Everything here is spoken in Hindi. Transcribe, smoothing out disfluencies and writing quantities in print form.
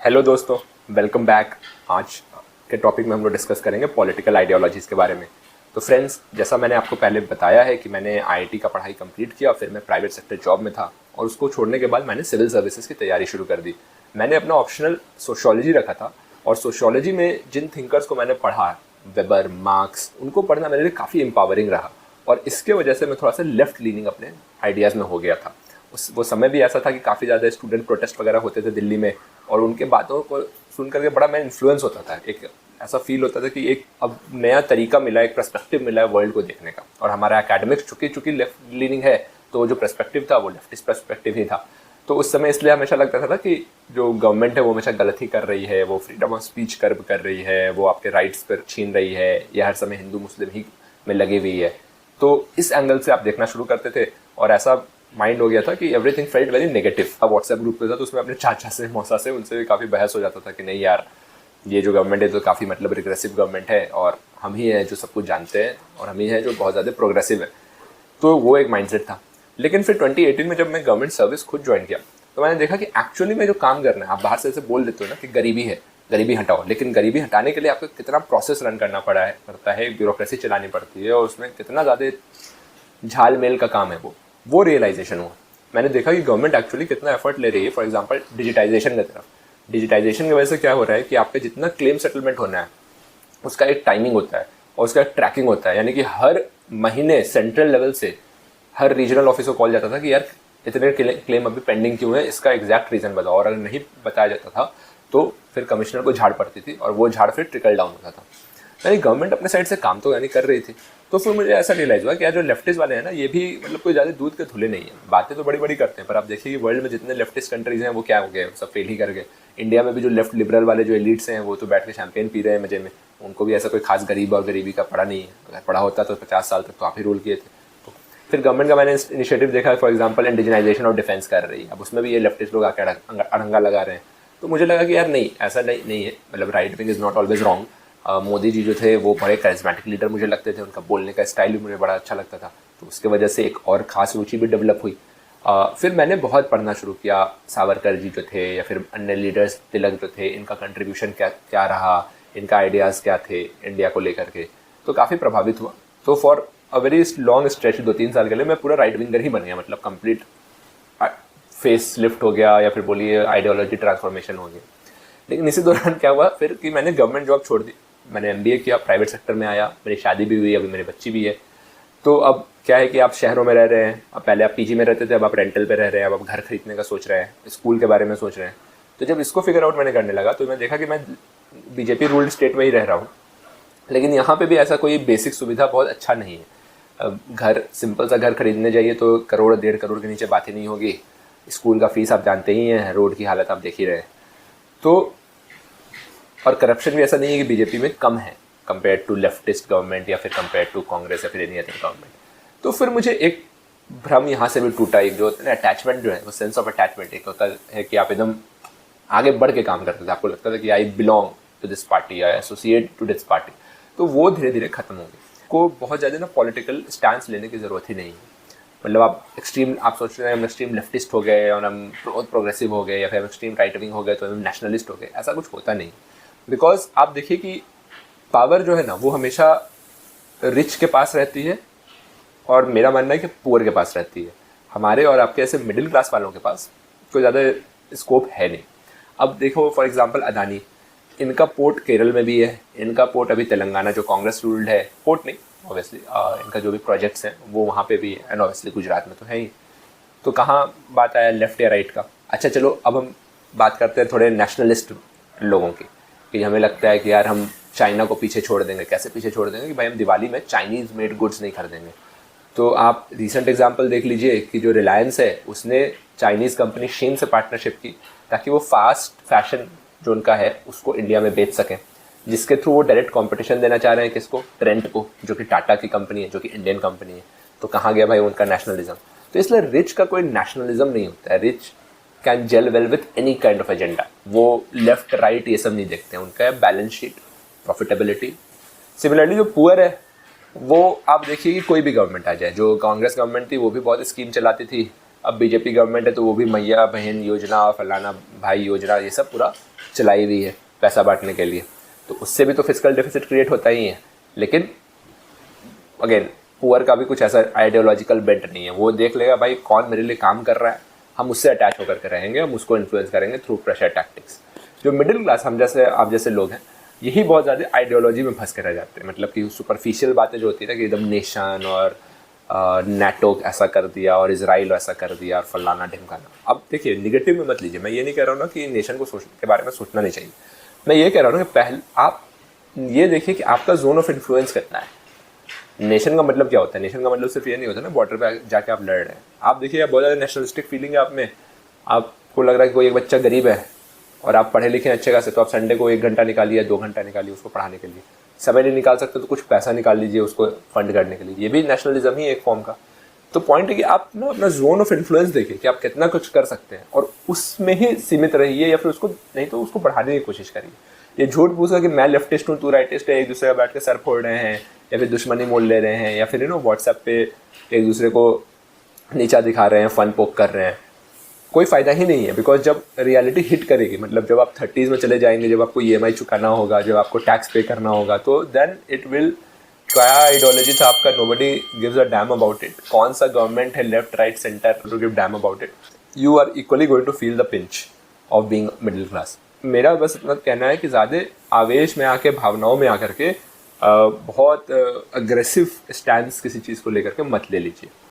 हेलो दोस्तों, वेलकम बैक। आज के टॉपिक में हम लोग डिस्कस करेंगे पॉलिटिकल आइडियोलॉजीज़ के बारे में। तो फ्रेंड्स, जैसा मैंने आपको पहले बताया है कि मैंने आईआईटी का पढ़ाई कंप्लीट किया, फिर मैं प्राइवेट सेक्टर जॉब में था और उसको छोड़ने के बाद मैंने सिविल सर्विसेज की तैयारी शुरू कर दी। मैंने अपना ऑप्शनल सोशियोलॉजी रखा था और सोशियोलॉजी में जिन थिंकर्स को मैंने पढ़ा, वेबर, मार्क्स, उनको पढ़ना मेरे लिए काफ़ी एम्पावरिंग रहा और इसके वजह से मैं थोड़ा सा लेफ्ट लीनिंग अपने आइडियाज़ में हो गया था। वो समय भी ऐसा था कि काफ़ी ज़्यादा स्टूडेंट प्रोटेस्ट वगैरह होते थे दिल्ली में और उनके बातों को सुन करके बड़ा मैं इन्फ्लुएंस होता था। एक ऐसा फील होता था कि एक अब नया तरीका मिला, एक पर्सपेक्टिव मिला है वर्ल्ड को देखने का। और हमारा एकेडमिक्स चूंकि लेफ्ट लीनिंग है, तो जो पर्सपेक्टिव था वो लेफ्टिस्ट पर्सपेक्टिव ही था। तो उस समय इसलिए हमेशा लगता था कि जो गवर्नमेंट है वो हमेशा गलत ही कर रही है, वो फ्रीडम ऑफ स्पीच कर्ब कर रही है, वो आपके राइट्स पर छीन रही है, या हर समय हिंदू मुस्लिम ही में लगी हुई है। तो इस एंगल से आप देखना शुरू करते थे और ऐसा माइंड हो गया था कि एवरीथिंग फेल्ट वेरी नेगेटिव। अब व्हाट्सएप ग्रुप पे था तो उसमें अपने चाचा से, मौसा से, उनसे भी काफ़ी बहस हो जाता था कि नहीं यार, ये जो गवर्नमेंट है तो काफ़ी मतलब रिग्रेसिव गवर्नमेंट है और हम ही हैं जो सब कुछ जानते हैं और हम ही हैं जो बहुत ज़्यादा प्रोग्रेसिव है। तो वो एक माइंडसेट था। लेकिन फिर 2018 में जब मैं गवर्नमेंट सर्विस खुद ज्वाइन किया तो मैंने देखा कि एक्चुअली में जो काम करना है, आप बाहर से ऐसे बोल देते हो ना कि गरीबी है, गरीबी हटाओ, लेकिन गरीबी हटाने के लिए आपको कितना प्रोसेस रन करना पड़ता है, ब्यूरोक्रेसी चलानी पड़ती है और उसमें कितना ज़्यादा झाल मेल का काम है वो रियलाइजेशन हुआ। मैंने देखा कि गवर्नमेंट एक्चुअली कितना एफर्ट ले रही है, फॉर एग्जांपल डिजिटाइजेशन की तरफ। डिजिटाइजेशन की वजह से क्या हो रहा है कि आपका जितना क्लेम सेटलमेंट होना है उसका एक टाइमिंग होता है और उसका एक ट्रैकिंग होता है। यानी कि हर महीने सेंट्रल लेवल से हर रीजनल ऑफिस को कॉल जाता था कि यार इतने क्लेम अभी पेंडिंग क्यों है, इसका एग्जैक्ट रीजन बताओ। और अगर नहीं बताया जाता था तो फिर कमिश्नर को झाड़ पड़ती थी और वो झाड़ फिर ट्रिकल डाउन होता था। यानी गवर्नमेंट अपने साइड से काम तो यानी कर रही थी। तो फिर मुझे ऐसा रियलाइज हुआ कि यार जो लेफ्टिस्ट वाले हैं ना, ये भी मतलब कोई ज़्यादा दूध के धुले नहीं है। बातें तो बड़ी बड़ी करते हैं पर आप देखिए कि वर्ल्ड में जितने लेफ्टिस्ट कंट्रीज हैं वो क्या हो गए, सब फेल ही कर गए। इंडिया में भी जो लेफ्ट लिबरल वाले जो एलिट्स हैं वो तो बैठ के शैंपेन पी रहे हैं मजे में। उनको भी ऐसा कोई खास गरीब और गरीबी का पड़ा नहीं है। अगर पड़ा होता तो 50 साल तक तो आप ही रूल किए थे। तो फिर गवर्नमेंट का मैंने इनिशिएटिव देखा, for example indigenisation of defence कर रही है। अब उसमें भी ये लेफ्टिस्ट लोग आकर अड़ंगा लगा रहे हैं। तो मुझे लगा कि यार नहीं, ऐसा नहीं है, मतलब right wing is not always wrong. Modi ji जो थे वो बड़े करिस्मेटिक लीडर मुझे लगते थे, उनका बोलने का स्टाइल भी मुझे बड़ा अच्छा लगता था। तो उसके वजह से एक और ख़ास रुचि भी डेवलप हुई। फिर मैंने बहुत पढ़ना शुरू किया, सावरकर जी जो थे या फिर अन्य लीडर्स, तिलक जो थे, इनका कंट्रीब्यूशन क्या रहा, इनका आइडियाज़ क्या थे इंडिया को लेकर के। तो काफ़ी प्रभावित हुआ। तो for a very long stretch 2-3 साल के लिए मैं पूरा राइट विंगर ही बन गया, मतलब कंप्लीट फेस लिफ्ट हो गया या फिर बोलिए आइडियोलॉजी ट्रांसफॉर्मेशन हो गया। लेकिन इसी दौरान क्या हुआ फिर कि मैंने गवर्नमेंट जॉब छोड़ दी, मैंने एमबीए किया, प्राइवेट सेक्टर में आया, मेरी शादी भी हुई, अभी मेरी बच्ची भी है। तो अब क्या है कि आप शहरों में रह रहे हैं, अब पहले आप पीजी में रहते थे, अब आप रेंटल पे रह रहे हैं, अब आप घर खरीदने का सोच रहे हैं, स्कूल के बारे में सोच रहे हैं। तो जब इसको फिगर आउट मैंने करने लगा तो मैं देखा कि मैं बीजेपी रूल्ड स्टेट में ही रह रहा हूँ, लेकिन यहाँ पे भी ऐसा कोई बेसिक सुविधा बहुत अच्छा नहीं है। अब घर, सिंपल सा घर खरीदने जाइए तो करोड़ 1.5 करोड़ के नीचे बात ही नहीं होगी। स्कूल का फीस आप जानते ही हैं, रोड की हालत आप देख ही रहे हैं। तो और करप्शन भी ऐसा नहीं है कि बीजेपी में कम है कंपेयर टू लेफ्टिस्ट गवर्नमेंट या फिर कंपेयर टू कांग्रेस या फिर एनी अदर गवर्नमेंट। तो फिर मुझे एक भ्रम यहाँ से भी टूटा। एक जो होता है अटैचमेंट, जो है वो सेंस ऑफ अटैचमेंट, एक होता है कि आप एकदम आगे बढ़ के काम करते थे, आपको लगता था कि I belong to this party, I associate to this party. तो वो धीरे धीरे खत्म हो गई। को बहुत ज़्यादा ना पॉलिटिकल स्टैंड लेने की ज़रूरत ही नहीं है। मतलब आप एक्सट्रीम, आप सोच रहे हैं हम एक्सट्रीम लेफ्टिस्ट हो गए और हम बहुत प्रोग्रेसिव हो गए, या फिर हम एक्सट्रीम राइट विंग हो गए तो हम नेशनलिस्ट हो गए, ऐसा कुछ होता नहीं। बिकॉज आप देखिए कि पावर जो है ना वो हमेशा रिच के पास रहती है और मेरा मानना है कि पुअर के पास रहती है। हमारे और आपके ऐसे मिडिल क्लास वालों के पास कोई ज़्यादा स्कोप है नहीं। अब देखो फॉर एग्जांपल अदानी, इनका पोर्ट केरल में भी है, इनका पोर्ट अभी तेलंगाना जो कांग्रेस रूल्ड है, पोर्ट नहीं ऑब्वियसली, इनका जो भी प्रोजेक्ट्स हैं वो वहाँ पे भी है, एंड ऑब्वियसली गुजरात में तो है ही। तो कहाँ बात आया लेफ्ट या राइट का। अच्छा चलो अब हम बात करते हैं थोड़े नेशनलिस्ट लोगों की, कि हमें लगता है कि यार हम चाइना को पीछे छोड़ देंगे। कैसे पीछे छोड़ देंगे कि भाई हम दिवाली में चाइनीज़ मेड गुड्स नहीं खरीदेंगे। तो आप रिसेंट एग्जांपल देख लीजिए कि जो रिलायंस है उसने चाइनीज़ कंपनी शीन से पार्टनरशिप की ताकि वो फास्ट फैशन जो उनका है उसको इंडिया में बेच सकें, जिसके थ्रू वो डायरेक्ट कंपटीशन देना चाह रहे हैं किसको, ट्रेंड को, जो कि टाटा की कंपनी है, जो कि इंडियन कंपनी है। तो कहाँ गया भाई उनका नेशनलिज्म। तो इसलिए रिच का कोई नेशनलिज्म नहीं होता है। Rich can gel well with any kind of agenda. वो लेफ्ट राइट ये सब नहीं देखते हैं, उनका है बैलेंस शीट, प्रॉफिटेबिलिटी। सिमिलरली जो पुअर है वो आप देखिए कि कोई भी गवर्नमेंट आ जाए, जो कांग्रेस गवर्नमेंट थी वो भी बहुत स्कीम चलाती थी अब बीजेपी गवर्नमेंट है तो वो भी मैया बहन योजना, फलाना भाई योजना, ये सब पूरा चलाई हुई है पैसा बांटने के लिए, तो उससे भी तो फिजिकल डेफिसिट क्रिएट होता ही है। लेकिन अगेन पुअर का भी कुछ ऐसा आइडियोलॉजिकल बेंट नहीं है, वो देख लेगा भाई कौन मेरे लिए काम कर रहा है, हम उससे अटैच होकर के रहेंगे, हम उसको इन्फ्लुएंस करेंगे थ्रू प्रेशर टैक्टिक्स। जो मिडिल क्लास हम जैसे आप जैसे लोग हैं, यही बहुत ज़्यादा आइडियोलॉजी में फंस के रह जाते हैं। मतलब कि सुपरफिशियल बातें जो होती है ना कि एकदम नेशन और नेटो ऐसा कर दिया और इसराइल ऐसा कर दिया और फलाना ढिमकाना। अब देखिए निगेटिव में मत लीजिए, मैं ये नहीं कह रहा हूँ ना कि नेशन को के बारे में सोचना नहीं चाहिए, मैं ये कह रहा हूँ कि पहले आप ये देखिए कि आपका जोन ऑफ इन्फ्लुएंस कितना है। नेशन का मतलब क्या होता है? नेशन का मतलब सिर्फ ये नहीं होता ना बॉर्डर पे जाके आप लड़ रहे हैं। आप देखिए बहुत ज़्यादा नेशनलिस्टिक फीलिंग है आप में, आपको लग रहा है कि कोई एक बच्चा गरीब है और आप पढ़े लिखे अच्छे खासे, तो आप संडे को 1 घंटा निकालिए 2 घंटा निकालिए उसको पढ़ाने के लिए। समय नहीं निकाल सकते तो कुछ पैसा निकाल लीजिए उसको फंड करने के लिए, ये भी नेशनलिज्म ही एक फॉर्म का। तो पॉइंट है कि आप ना अपना जोन ऑफ इन्फ्लुएंस देखिए कि आप कितना कुछ कर सकते हैं और उसमें ही सीमित रहिए, या फिर उसको नहीं तो उसको बढ़ाने की कोशिश करिए। ये झूठ पूछा कि मैं लेफ्टिस्ट हूँ तू राइटिस्ट है, एक दूसरे का बैठ के सर फोड़ रहे हैं या फिर दुश्मनी मोल ले रहे हैं, या फिर व्हाट्सएप पे एक दूसरे को नीचा दिखा रहे हैं, फन पोक कर रहे हैं, कोई फ़ायदा ही नहीं है। बिकॉज जब रियलिटी हिट करेगी, मतलब जब आप 30s में चले जाएंगे, जब आपको EMI चुकाना होगा, जब आपको टैक्स पे करना होगा, तो देन इट विल, क्या आइडियोलॉजी था आपका, nobody gives a damn about it. कौन सा गवर्नमेंट है left right centre to give damn about it? You are equally going to feel the pinch of being middle class. मेरा बस इतना कहना है कि ज़्यादा आवेश में आके, भावनाओं में आकर के बहुत अग्रेसिव स्टैंड किसी चीज़ को लेकर के मत ले लीजिए।